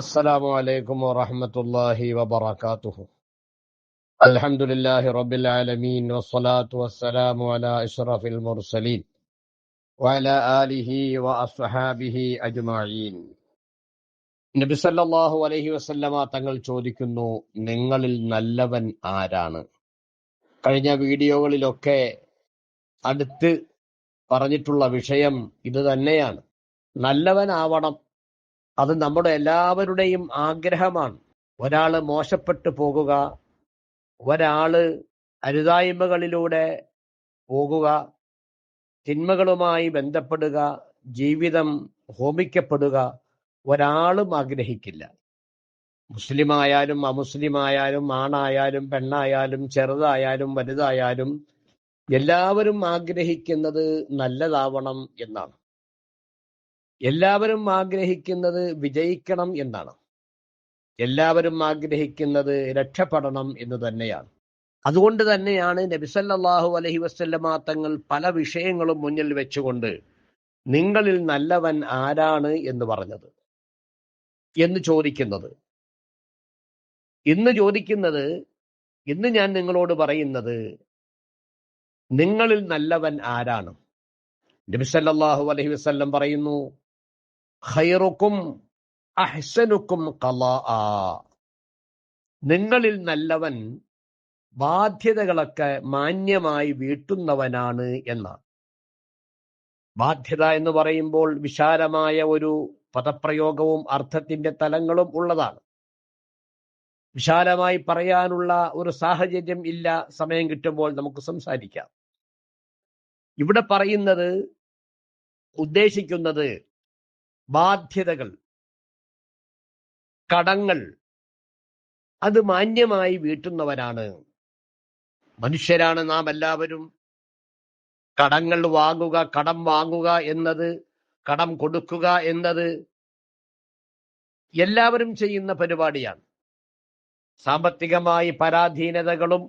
السلام عليكم ورحمة الله وبركاته. الحمد لله رب العالمين والصلاة والسلام على أشرف المرسلين وعلى آله وأصحابه أجمعين. നബി സല്ലല്ലാഹു അലൈഹി വസല്ലമ തങ്ങൾ ചോദിക്കുന്നു, നിങ്ങളിൽ നല്ലവൻ ആരാണ്? കഴിഞ്ഞ വീഡിയോകളിലൊക്കെ അടുത്ത് പറഞ്ഞിട്ടുള്ള വിഷയം ഇത് തന്നെയാണ്. നല്ലവനാവണം, അത് നമ്മുടെ എല്ലാവരുടെയും ആഗ്രഹമാണ്. ഒരാള് മോശപ്പെട്ടു പോകുക, ഒരാള് അരുതായ്മകളിലൂടെ പോകുക, തിന്മകളുമായി ബന്ധപ്പെടുക, ജീവിതം ഹോമിക്കപ്പെടുക ഒരാളും ആഗ്രഹിക്കില്ല. മുസ്ലിമായാലും അമുസ്ലിമായാലും ആണായാലും പെണ്ണായാലും ചെറുതായാലും വലുതായാലും എല്ലാവരും ആഗ്രഹിക്കുന്നത് നല്ലതാവണം എന്നാണ്. എല്ലാവരും ആഗ്രഹിക്കുന്നത് വിജയിക്കണം എന്നാണ്. എല്ലാവരും ആഗ്രഹിക്കുന്നത് രക്ഷപ്പെടണം എന്ന് തന്നെയാണ്. അതുകൊണ്ട് തന്നെയാണ് നബി സല്ലല്ലാഹു അലൈഹി വസല്ലമ തങ്ങൾ പല വിഷയങ്ങളും മുന്നിൽ വെച്ചുകൊണ്ട് നിങ്ങളിൽ നല്ലവൻ ആരാണ് എന്ന് പറഞ്ഞത്, എന്ന് ചോദിക്കുന്നത്. ഇന്ന് ഞാൻ നിങ്ങളോട് പറയുന്നത്, നിങ്ങളിൽ നല്ലവൻ ആരാണ്? നബി സല്ലല്ലാഹു അലൈഹി വസല്ലം പറയുന്നു, ഖൈറുക്കും അഹ്സനുക്കും ഖലാആ. നിങ്ങളിൽ നല്ലവൻ ബാധ്യതകളൊക്കെ മാന്യമായി വീട്ടുന്നവനാണ് എന്നാണ്. ബാധ്യത എന്ന് പറയുമ്പോൾ വിശാലമായ ഒരു പദപ്രയോഗവും അർത്ഥത്തിന്റെ തലങ്ങളും ഉള്ളതാണ്. വിശാലമായി പറയാനുള്ള ഒരു സാഹചര്യം ഇല്ല, സമയം കിട്ടുമ്പോൾ നമുക്ക് സംസാരിക്കാം. ഇവിടെ ഉദ്ദേശിക്കുന്നത് ബാധ്യതകൾ, കടങ്ങൾ, അത് മാന്യമായി വീട്ടുന്നവനാണ്. മനുഷ്യരാണ് നാം എല്ലാവരും. കടം വാങ്ങുക എന്നത്, കടം കൊടുക്കുക എന്നത് എല്ലാവരും ചെയ്യുന്ന പരിപാടിയാണ്. സാമ്പത്തികമായി പരാധീനതകളും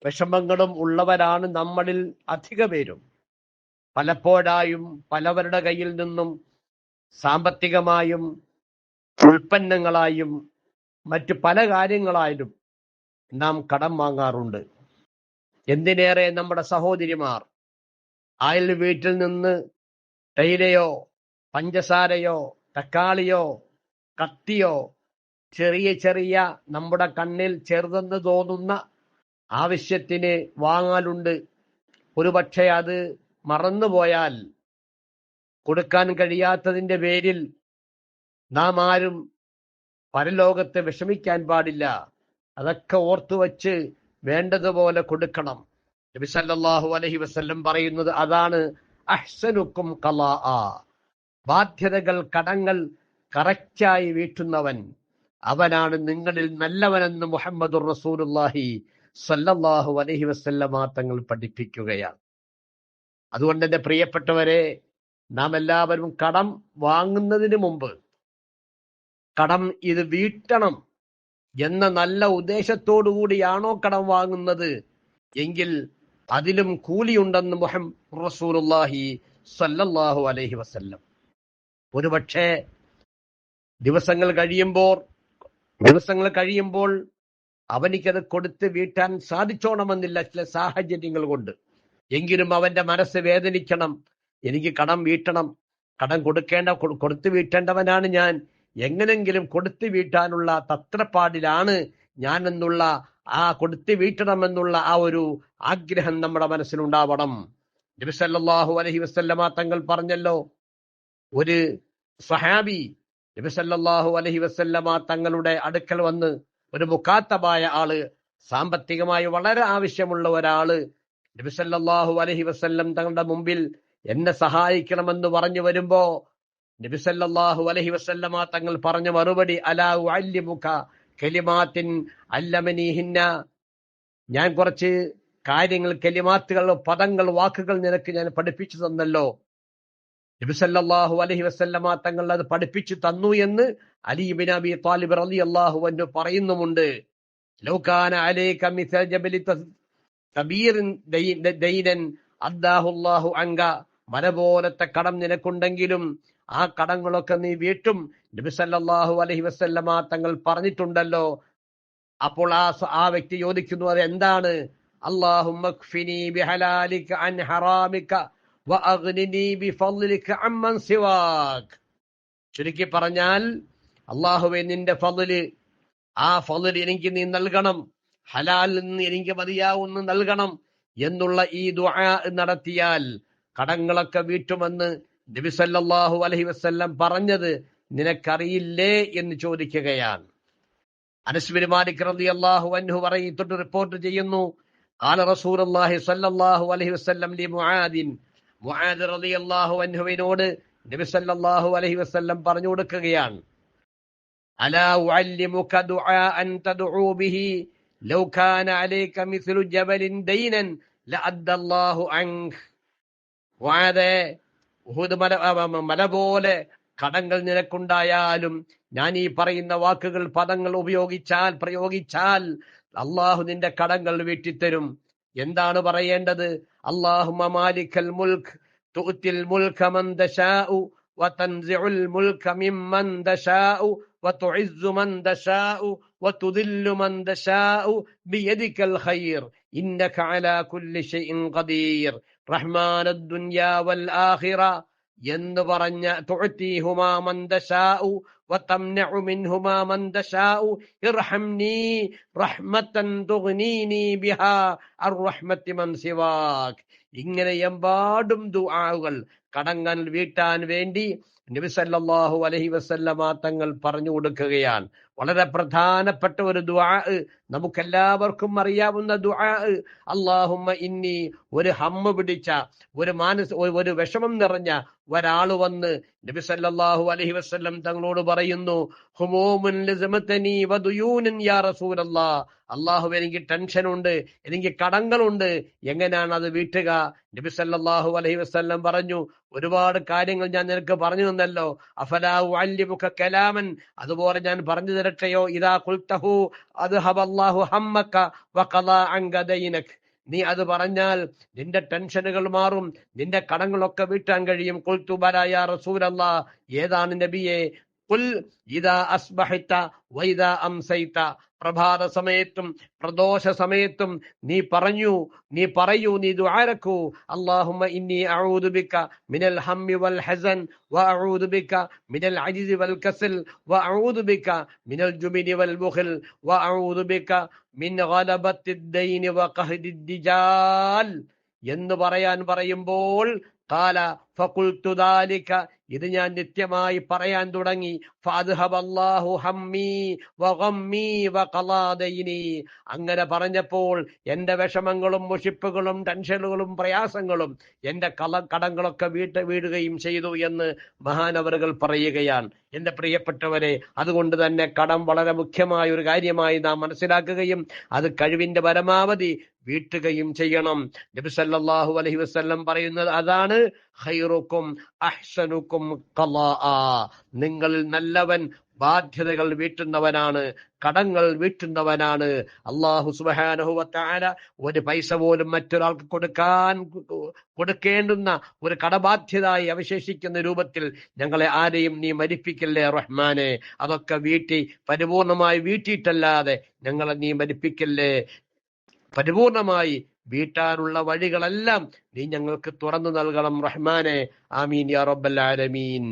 വിഷമങ്ങളും ഉള്ളവരാണ് നമ്മളിൽ അധിക പേരും. പലപ്പോഴായും പലവരുടെ കയ്യിൽ നിന്നും സാമ്പത്തികമായും ഉൽപ്പന്നങ്ങളായും മറ്റു പല കാര്യങ്ങളായാലും നാം കടം വാങ്ങാറുണ്ട്. എന്തിനേറെ നമ്മുടെ സഹോദരിമാർ അയൽ വീട്ടിൽ നിന്ന് തേയിലയോ പഞ്ചസാരയോ തക്കാളിയോ കത്തിയോ ചെറിയ ചെറിയ നമ്മുടെ കണ്ണിൽ ചെറുതെന്ന് തോന്നുന്ന ആവശ്യത്തിന് വാങ്ങാലുണ്ട്. ഒരുപക്ഷെ അത് മറന്നുപോയാൽ കൊടുക്കാൻ കഴിയാത്തതിന്റെ പേരിൽ നാം ആരും പരലോകത്ത് വിഷമിക്കാൻ പാടില്ല. അതൊക്കെ ഓർത്തുവച്ച് വേണ്ടതുപോലെ കൊടുക്കണം. നബി സല്ലല്ലാഹു അലൈഹി വസല്ലം പറയുന്നത് അതാണ്, അഹ്സനുക്കും ഖലാആ. ബാധ്യതകൾ, കടങ്ങൾ കറക്റ്റായി വീട്ടുന്നവൻ, അവനാണ് നിങ്ങളിൽ നല്ലവനെന്ന് മുഹമ്മദുർ റസൂലുള്ളാഹി സല്ലല്ലാഹു അലൈഹി വസല്ലമ തങ്ങൾ പഠിപ്പിക്കുകയാണ്. അതുകൊണ്ട് എന്റെ പ്രിയപ്പെട്ടവരെ, നാം എല്ലാവരും കടം വാങ്ങുന്നതിന് മുമ്പ് കടം ഇത് വീട്ടണം എന്ന നല്ല ഉദ്ദേശത്തോടു കൂടിയാണോ കടം വാങ്ങുന്നത് എങ്കിൽ അതിലും കൂലിയുണ്ടെന്ന് മുഹമ്മദ് റസൂലുള്ളാഹി സല്ലല്ലാഹു അലൈഹി വസല്ലം. ഒരുപക്ഷെ ദിവസങ്ങൾ കഴിയുമ്പോൾ അവനിക്കത് കൊടുത്ത് വീട്ടാൻ സാധിച്ചോണമെന്നില്ല, ചില സാഹചര്യങ്ങൾ കൊണ്ട്. എങ്കിലും അവന്റെ മനസ്സ് വേദനിക്കണം, എനിക്ക് കടം വീട്ടണം, കടം കൊടുത്തു വീട്ടേണ്ടവനാണ് ഞാൻ, എങ്ങനെങ്കിലും കൊടുത്തു വീട്ടാനുള്ള തത്രപ്പാടിലാണ് ഞാൻ എന്നുള്ള ആ കൊടുത്തു വീട്ടണമെന്നുള്ള ആ ഒരു ആഗ്രഹം നമ്മുടെ മനസ്സിലുണ്ടാവണം. നബി സല്ലല്ലാഹു അലൈഹി വസല്ലമ തങ്ങൾ പറഞ്ഞല്ലോ, ഒരു സ്വഹാബി നബി സല്ലല്ലാഹു അലൈഹി വസല്ലമ തങ്ങളുടെ അടുക്കൽ വന്ന്, ഒരു മുഖാത്തബായ ആള്, സാമ്പത്തികമായി വളരെ ആവശ്യമുള്ള ഒരാള് നബി സല്ലല്ലാഹു അലൈഹി വസല്ലം തങ്ങളുടെ മുമ്പിൽ എന്നെ സഹായിക്കണമെന്ന് പറഞ്ഞു വരുമ്പോ നബി സല്ലല്ലാഹു അലൈഹി വസല്ലമ തങ്ങൾ പറഞ്ഞ മറുപടി, അലാ ഉഅല്ലിമുക കലിമാത്തിൻ അല്ലമനീഹിന്ന. ഞാൻ കുറച്ച് കാര്യങ്ങൾ, കലിമാത്തുകൾ, പദങ്ങൾ, വാക്കുകൾ നിനക്ക് ഞാൻ പഠിപ്പിച്ചു തന്നല്ലോ. നബി സല്ലല്ലാഹു അലൈഹി വസല്ലമ തങ്ങൾ അത് പഠിപ്പിച്ചു തന്നു എന്ന് അലി ഇബ്നു അബീ ത്വാലിബ് റളിയല്ലാഹു അൻഹു പറയുന്നുമുണ്ട്. ലൗ കാന അലൈക മിസൽ ജബലി കബീറിൻ ദൈനൻ അദ്ദാഹു അല്ലാഹു അൻക. മല പോലത്തെ കടം നിനക്കുണ്ടെങ്കിലും ആ കടങ്ങളൊക്കെ നീ വീട്ടും നബി സല്ലല്ലാഹു അലൈഹി വസല്ലമ തങ്ങൾ പറഞ്ഞിട്ടുണ്ടല്ലോ. അപ്പോൾ ആ വ്യക്തി ചോദിക്കുന്നു, അത് എന്താണ്? അല്ലാഹുമ്മ ക്ഫിനി ബിഹലാലിക അൻ ഹറാമിക വഅഗ്നിനി ബിഫദ്ലിക അമ്മൻ സിവാക്. ചുരുക്കി പറഞ്ഞാൽ, അല്ലാഹുവേ നിന്റെ ഫദ്ല്, ആ ഫദ്ല് എനിക്ക് നീ നൽകണം, ഹലാലിൽ നിന്ന് എനിക്ക് മതിയാവുന്ന നൽകണം എന്നുള്ള ഈ ദുആ നടത്തിയാൽ കടങ്ങളൊക്കെ വീട്ടുമെന്ന് നബി സല്ലല്ലാഹു അലൈഹി വസല്ലം പറഞ്ഞത് നിനക്കറിയില്ലേ എന്ന് ചോദിക്കുകയാണ്. അനസ് ബിൻ മാലിക് റളിയല്ലാഹു അൻഹു പറയുന്നു, റിപ്പോർട്ട് ചെയ്യുന്നു, ഖാല റസൂലുള്ളാഹി സ്വല്ലല്ലാഹു അലൈഹി വസല്ലം ലി മുആദിൻ, മുആദ് റളിയല്ലാഹു അൻഹുവിനോട് നബി സല്ലല്ലാഹു അലൈഹി വസല്ലം പറഞ്ഞു കൊടുക്കുകയാണ്, അലാ ഉഅല്ലിമുക ദുആഅൻ തദ്ഉ ബിഹി ലൗ കാന അലൈക മിസ്ലു ജബലിൻ ദൈനൻ ലഅദ്ദല്ലാഹു അൻക. മുആദേ, ഉഹുദ് മല പോലെ കടങ്ങൾ നിനക്കുണ്ടായാലും ഞാൻ ഈ പറയുന്ന വാക്കുകൾ, പദങ്ങൾ പ്രയോഗിച്ചാൽ അള്ളാഹു നിന്റെ കടങ്ങൾ വീട്ടിത്തരും. എന്താണ് പറയേണ്ടത്? അല്ലാഹുമ്മ മാലിക്കൽ മുൽക്ക് തുഅ്തിൽ മുൽക മൻ തശാഉ വതൻസിഉൽ മുൽക മിമ്മൻ തശാഉ വതുഇസ്സു മൻ തശാഉ വതുദില്ലു മൻ തശാഉ ബിയദികൽ ഖൈർ ഇന്നക അലാ കുല്ലി ഷൈഇൻ ഖദീർ റഹ്മാനദ് ദുനിയാ വൽ ആഖിറ എന്ന് പറഞ്ഞ തുഅ്തീഹുമാ മൻ തശാഉ വതംനഉ മിൻഹുമാ മൻ തശാഉ ഇർഹംനി റഹ്മതൻ തുഗ്നീനി ബിഹാ അർറഹ്മത്തി മൻ സിവാക്. ഇങ്ങനെ എമ്പാടും ദുആകൾ കടങ്ങൾ വീട്ടാൻ വേണ്ടി നബി സല്ലല്ലാഹു അലൈഹി വസല്ലമ തങ്ങൾ പറഞ്ഞു കൊടുക്കുകയാണ്. വളരെ പ്രധാനപ്പെട്ട ഒരു ദുആ, നമുക്കെല്ലാവർക്കും അറിയാവുന്ന ദുആ. അല്ലാഹുമ്മ ഇന്നി, ഒരു ഹമ്മ പിടിച്ച, ഒരു വിഷമം നിറഞ്ഞ ഒരാൾ വന്ന് നബി സല്ലല്ലാഹു അലൈഹി വസല്ലം തങ്ങളോട് പറയുന്നു, ഹുമൂമുൻ ലസമതനി വദുയൂനൻ യാ റസൂലല്ലാഹ്, അല്ലാഹു എനിക്ക് ടെൻഷനുണ്ട്, എനിക്ക് കടങ്ങളുണ്ട്, എങ്ങനെയാണ് അത് വീട്ടുക? നബി സല്ലല്ലാഹു അലൈഹി വസല്ലം പറഞ്ഞു, ഒരുപാട് കാര്യങ്ങൾ ഞാൻ നിനക്ക് പറഞ്ഞു തന്നല്ലോ, അഫലാ ഉഅല്ലിമുക കലാമൻ, അതുപോലെ ഞാൻ പറഞ്ഞു തരട്ടെയോ? ഇദാ ഖുൽതഹു അദ്ഹബല്ലാഹു ഹമ്മക വഖളാ അൻക ദൈനക, നീ അത് പറഞ്ഞാൽ നിന്റെ ടെൻഷനുകൾ മാറും, നിന്റെ കടങ്ങളൊക്കെ വീട്ടാൻ കഴിയും. ഖുൽതു ബലാ യാ റസൂലല്ലാഹ്, ഏതാണ് നബിയെ? ഖുൽ ഇദാ അസ്ബഹത വഇദാ അംസൈത, പ്രഭാത സമയത്തും പ്രദോഷ സമയത്തും നീ പറയൂ, നീ ദുആരക്കൂ, അല്ലാഹുമ്മ ഇന്നി അഊദു ബിക മിനൽ ഹമ്മി വൽ ഹസൻ വഅഊദു ബിക മിനൽ അജ്സി വൽ കസൽ വഅഊദു ബിക മിനൽ ജുബ്നി വൽ ബുഖൽ വഅഊദു ബിക മിൻ ഗലബത്തിദ് ദൈനി വഖഹദിദ് ദിജാൽ എന്ന് പറയുമ്പോൾ ഖാല ഫഖുൽതു ദാലിക, ഇത് ഞാൻ നിത്യമായി പറയാൻ തുടങ്ങി. ഫഅദ്ഹബല്ലാഹു ഹമ്മി വഗമ്മി വഖളാ ദൈനി, അങ്ങനെ പറഞ്ഞപ്പോൾ എന്റെ വിഷമങ്ങളും മുഷിപ്പുകളും ടെൻഷനുകളും പ്രയാസങ്ങളും എന്റെ കടങ്ങളൊക്കെ വീടുകയും ചെയ്തു എന്ന് മഹാനവറുകൾ പറയുകയാണ്. എന്റെ പ്രിയപ്പെട്ടവരെ, അതുകൊണ്ട് തന്നെ കടം വളരെ മുഖ്യമായ ഒരു കാര്യമായി നാം മനസ്സിലാക്കുകയും അത് കഴിവിന്റെ പരമാവധി വീട്ടുകയും ചെയ്യണം. നബി സല്ലല്ലാഹു അലൈഹി വസല്ലം പറയുന്നത് അതാണ്, ഖൈറുക്കും അഹ്സനുക്കും ഖളാഅ, നിങ്ങളിൽ നല്ലവൻ ബാധ്യതകൾ വീട്ടുന്നവനാണ്, കടങ്ങൾ വീട്ടുന്നവനാണ്. അല്ലാഹു സുബ്ഹാനഹു വ തആല ഒരു പൈസ പോലും മറ്റൊരാൾക്ക് കൊടുക്കേണ്ടുന്ന ഒരു കടബാധ്യതയായി അവശേഷിക്കുന്ന രൂപത്തിൽ ഞങ്ങളെ ആരെയും നീ മരിപ്പിക്കല്ലേ റഹ്മാനെ. അതൊക്കെ പരിപൂർണമായി വീട്ടിയിട്ടല്ലാതെ ഞങ്ങളെ നീ മരിപ്പിക്കല്ലേ. പരിപൂർണമായി വീട്ടാനുള്ള വഴികളെല്ലാം നീ ഞങ്ങൾക്ക് തുറന്നു നൽകണം റഹ്മാനെ. ആമീൻ യാ റബ്ബൽ ആലമീൻ.